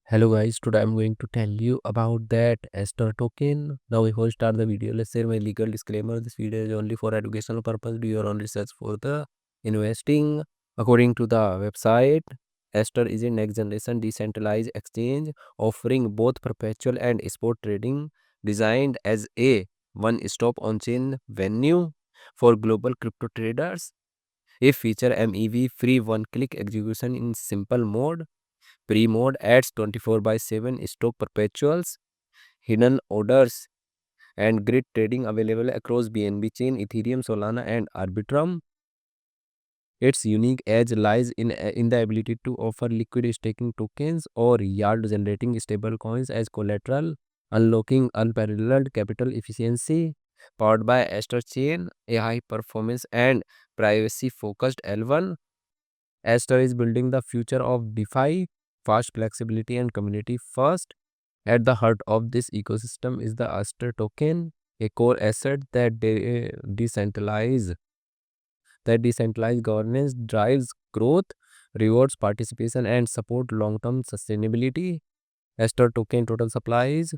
Hello guys, today I'm going to tell you about that Aster token. Now before we start the video, let's share my legal disclaimer. This video is only for educational purpose. Do your own research for the investing. According to the website, Aster is a next generation decentralized exchange offering both perpetual and spot trading, designed as a one-stop on-chain venue for global crypto traders. It feature MEV free one-click execution in simple mode. Pre-mode adds 24 by 7 stock perpetuals, hidden orders, and grid trading available across BNB chain, Ethereum, Solana, and Arbitrum. Its unique edge lies in the ability to offer liquid staking tokens or yield generating stable coins as collateral, unlocking unparalleled capital efficiency. Powered by Aster Chain, a high performance and privacy focused L1, Aster is building the future of DeFi, fast flexibility, and community first. At the heart of this ecosystem is the Aster token, a core asset that decentralized governance drives growth, rewards participation, and support long-term sustainability. Aster token total supply is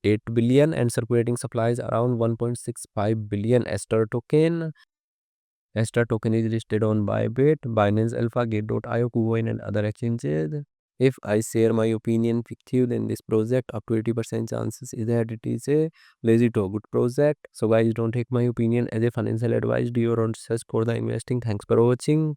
8 billion and circulating supply is around 1.65 billion Aster token. Aster token is listed on Bybit, Binance Alpha, Gate.io, KuCoin, and other exchanges. If I share my opinion with you, then this project up to 80% chances is that it is a legit or good project. So guys, don't take my opinion as a financial advice. Do your own research for the investing. Thanks for watching.